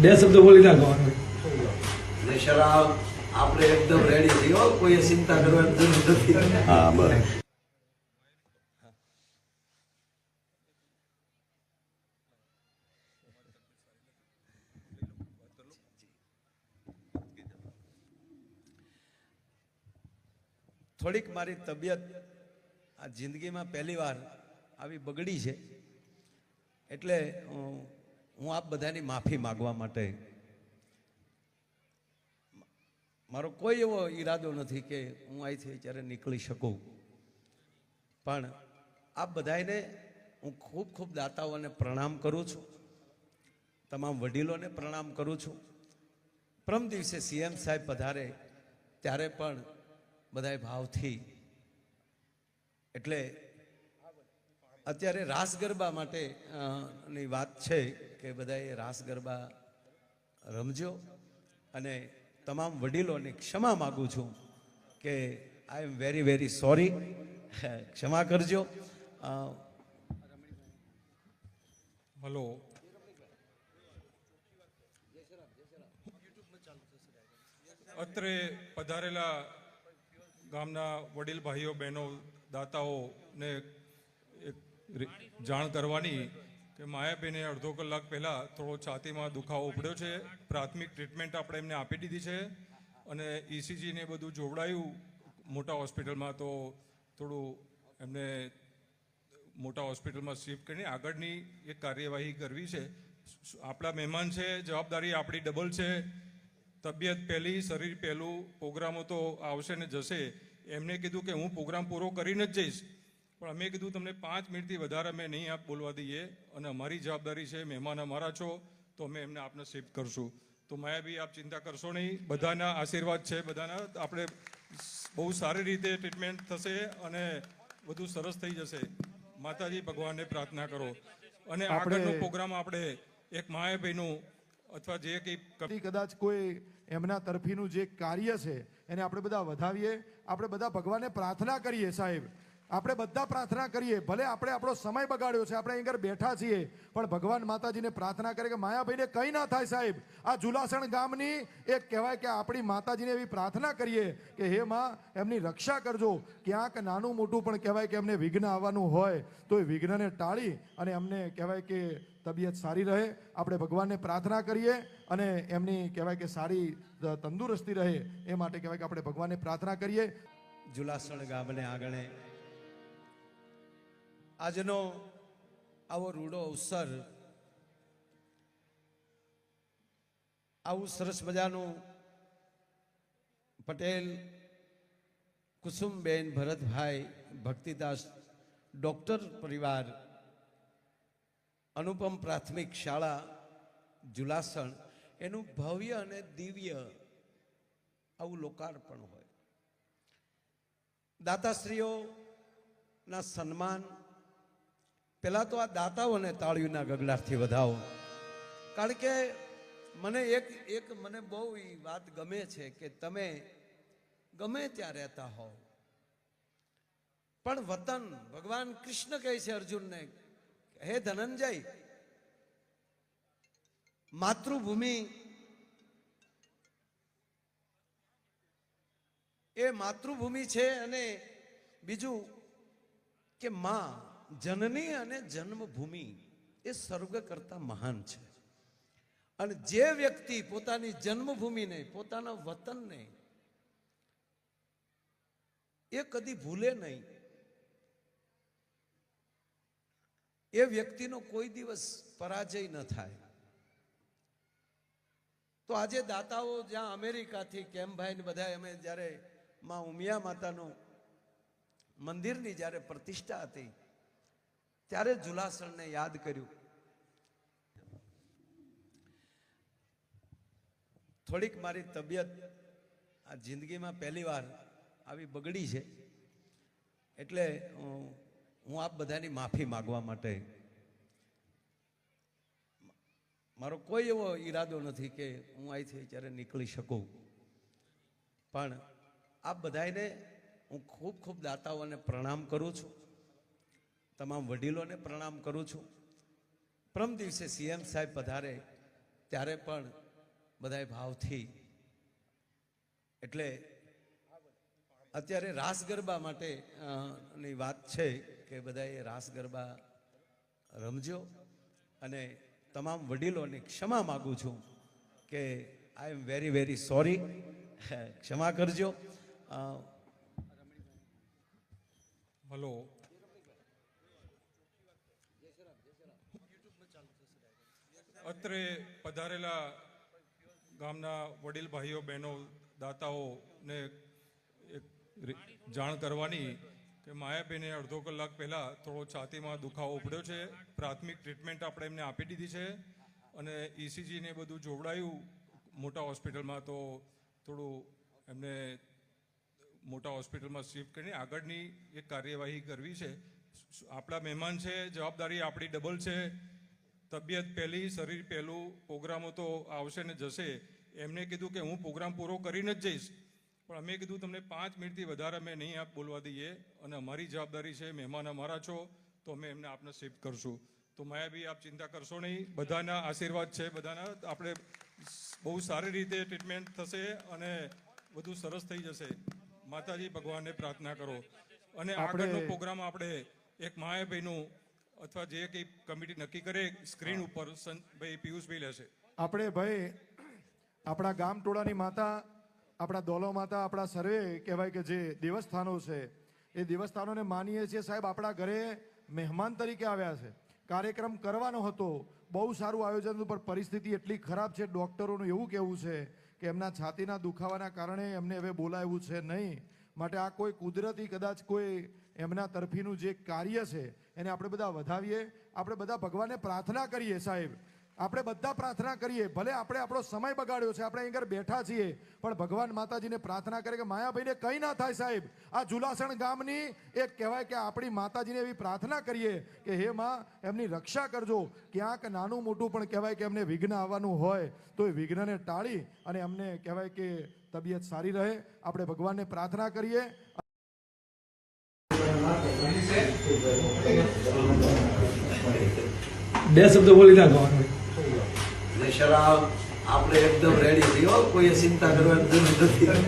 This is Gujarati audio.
બે શબ્દો બોલી નાખો. શરાબ આપણે એકદમ રેડી છીએ હો, કોઈ ચિંતા કરવાની જરૂર નથી. હા બસ. થોડીક મારી તબિયત આ જિંદગીમાં પહેલી વાર આવી બગડી છે, એટલે હું આપ બધાની માફી માગવા માટે, મારો કોઈ એવો ઈરાદો નથી કે હું અહીંથી જ્યારે નીકળી શકું, પણ આપ બધાને હું ખૂબ ખૂબ દાતાઓને પ્રણામ કરું છું, તમામ વડીલોને પ્રણામ કરું છું. પ્રમ દિવસે સીએમ સાહેબ પધારે ત્યારે પણ બધાય ભાવથી, એટલે અત્યારે રાસ ગરબા માટે ની વાત છે કે બધાએ રાસ ગરબા રમજો, અને તમામ વડીલોને ક્ષમા માગું છું કે આઈ એમ વેરી વેરી સોરી, ક્ષમા કરજો. હલો, અત્રે પધારેલા ગામના વડીલ ભાઈઓ બહેનો દાતાઓને એક જાણ કરવાની કે માયાબેને અડધો કલાક પહેલાં થોડો છાતીમાં દુખાવો ઉપડ્યો છે. પ્રાથમિક ટ્રીટમેન્ટ આપણે એમને આપી દીધી છે અને ECG ને બધું જોવડાયું મોટા હોસ્પિટલમાં, તો થોડું એમને મોટા હોસ્પિટલમાં શિફ્ટ કરીને આગળની એક કાર્યવાહી કરવી છે. આપણા મહેમાન છે, જવાબદારી આપણી ડબલ છે. તબિયત પહેલી, શરીર પહેલું. પ્રોગ્રામો તો આવશે ને જશે. એમને કીધું કે હું પ્રોગ્રામ પૂરો કરીને જ જઈશ, પણ અમે કીધું તમને 5 મિનિટથી વધારે અમે નહીં આપ બોલવા દઈએ, અને અમારી જવાબદારી છે, મહેમાન અમારા છો તો અમે એમને આપને શિફ્ટ કરશું. તો માયાબી આપ ચિંતા કરશો નહીં, બધાના આશીર્વાદ છે, બધાના. આપણે બહુ સારી રીતે ટ્રીટમેન્ટ થશે અને બધું સરસ થઈ જશે. માતાજી ભગવાનને પ્રાર્થના કરો. અને આગળનો પ્રોગ્રામ આપણે એક માયાભાઈનું અથવા જે કંઈ કદાચ કોઈ એમના તરફીનું જે કાર્ય છે એને આપણે બધા વધાવીએ. આપણે બધા ભગવાનને પ્રાર્થના કરીએ. સાહેબ, આપણે બધા પ્રાર્થના કરીએ. ભલે આપણે આપણો સમય બગાડ્યો છે, આપણે અહીં આગળ બેઠા છીએ, પણ ભગવાન માતાજીને પ્રાર્થના કરે કે માયાભાઈને કંઈ ના થાય. સાહેબ, આ જુલાસણ ગામની એક કહેવાય કે આપણી માતાજીને એવી પ્રાર્થના કરીએ કે હે માં, એમની રક્ષા કરજો. ક્યાંક નાનું મોટું પણ કહેવાય કે એમને વિઘ્ન આવવાનું હોય તો એ વિઘ્નને ટાળી અને અમને કહેવાય કે તબિયત સારી રહે. આપણે ભગવાનને પ્રાર્થના કરીએ અને એમની કહેવાય કે સારી તંદુરસ્તી રહે એ માટે કહેવાય કે આપણે ભગવાનને પ્રાર્થના કરીએ. જુલાસણ ગામને આંગણે આજનો આવો રૂડો અવસર, આવું સરસ મજાનું પટેલ કુસુમબેન ભરતભાઈ ભક્તિદાસ ડોક્ટર પરિવાર અનુપમ પ્રાથમિક શાળા જુલાસણ, એનું ભવ્ય અને દિવ્ય આવું લોકાર્પણ હોય. દાતાશ્રીઓના સન્માન, પહેલા તો આ દાતાઓને તાળીઓના ગગડાટથી વધાવો, કારણ કે મને એક મને બહુ એ વાત ગમે છે કે તમે ગમે ત્યાં રહેતા હો, પણ વતન, ભગવાન કૃષ્ણ કહે છે અર્જુનને, હે ધનંજય, માતૃભૂમિ એ માતૃભૂમિ છે, અને બીજું કે માં જનની અને જન્મભૂમિ એ સ્વર્ગ કરતા મહાન છે. અને જે વ્યક્તિ પોતાની જન્મભૂમિને, પોતાના વતનને એ કદી ભૂલે નહીં, એ વ્યક્તિનો કોઈ દિવસ પરાજય ન થાય. તો આજે દાતાઓ જ્યાં અમેરિકાથી કેમભાઈ ને બધા, અમે જ્યારે માં ઉમિયા માતાનું મંદિરની જ્યારે પ્રતિષ્ઠા હતી ત્યારે જુલાસણને યાદ કર્યું. થોડીક મારી તબિયત આ જિંદગીમાં પહેલી વાર આવી બગડી છે, એટલે હું આપ બધાની માફી માગવા માટે, મારો કોઈ એવો ઈરાદો નથી કે હું અહીંથી જ્યારે નીકળી શકું, પણ આપ બધાને હું ખૂબ ખૂબ દાતાઓને પ્રણામ કરું છું, તમામ વડીલોને પ્રણામ કરું છું. પ્રમ દિવસે સીએમ સાહેબ પધારે ત્યારે પણ બધાએ ભાવથી, એટલે અત્યારે રાસ ગરબા માટે ની વાત છે કે બધાએ રાસ ગરબા રમજો, અને તમામ વડીલોની ક્ષમા માગું છું કે આઈ એમ વેરી વેરી સોરી, ક્ષમા કરજો. હલો, અત્રે પધારેલા ગામના વડીલ ભાઈઓ બહેનો દાતાઓને એક જાણ કરવાની કે માયાબેને અડધો કલાક પહેલા થોડો છાતીમાં દુખાવો ઉપડ્યો છે. પ્રાથમિક ટ્રીટમેન્ટ આપણે એમને આપી દીધી છે અને ECG ને બધું જોવડાયું મોટા હોસ્પિટલમાં, તો થોડું એમને મોટા હોસ્પિટલમાં શિફ્ટ કરીને આગળની એક કાર્યવાહી કરવી છે. આપણા મહેમાન છે, જવાબદારી આપણી ડબલ છે. તબિયત પહેલી, શરીર પહેલું. પ્રોગ્રામો તો આવશે ને જશે. એમને કીધું કે હું પ્રોગ્રામ પૂરો કરીને જ જઈશ, પણ અમે કીધું તમને 5 મિનિટથી વધારે અમે નહીં આપ બોલવા દઈએ, અને અમારી જવાબદારી છે, મહેમાન અમારા છો તો અમે એમને આપને શિફ્ટ કરશું. તો માયાબી આપ ચિંતા કરશો નહીં, બધાના આશીર્વાદ છે, બધાના. આપણે બહુ સારી રીતે ટ્રીટમેન્ટ થશે અને બધું સરસ થઈ જશે. માતાજી ભગવાનને પ્રાર્થના કરો. અને આગળનો પ્રોગ્રામ આપણે એક માયાભાઈનું અથવા જે કંઈ કમિટી નક્કી કરે સ્ક્રીન ઉપર ભાઈ પિયુષભાઈ લેશે. આપણે ભાઈ આપણા ગામ ટોળાની માતા, આપણા દોલો માતા, આપણા સર્વે કહેવાય કે જે દેવસ્થાનો છે એ દેવસ્થાનોને માનીએ છીએ. સાહેબ આપણા ઘરે મહેમાન તરીકે આવ્યા છે, કાર્યક્રમ કરવાનો હતો, બહુ સારું આયોજન હતું, પણ પરિસ્થિતિ એટલી ખરાબ છે. ડૉક્ટરોનું એવું કહેવું છે કે એમના છાતીના દુખાવાના કારણે એમને હવે બોલાવ્યું છે નહીં. માટે આ કોઈ કુદરતી કદાચ કોઈ એમના તરફીનું જે કાર્ય છે એને આપણે બધા વધાવીએ. આપણે બધા ભગવાનને પ્રાર્થના કરીએ. સાહેબ આપણે બધા પ્રાર્થના કરીએ, ભલે આપણે આપણો સમય બગાડ્યો છે, આપણે અહીં આગળ બેઠા છીએ, પણ ભગવાન માતાજીને પ્રાર્થના કરે કે માયાભાઈને કંઈ ના થાય. સાહેબ આ જુલાસણ ગામની એક કહેવાય કે આપણી માતાજીને એવી પ્રાર્થના કરીએ કે હે માં એમની રક્ષા કરજો. ક્યાંક નાનું મોટું પણ કહેવાય કે એમને વિઘ્ન આવવાનું હોય તો એ વિઘ્નને ટાળી અને એમને કહેવાય કે તબિયત સારી રહે. આપણે ભગવાનને પ્રાર્થના કરીએ. 2 શબ્દો બોલી નાખો. આપણે એકદમ રેડી થયો, કોઈ ચિંતા કરવાની જરૂર નથી.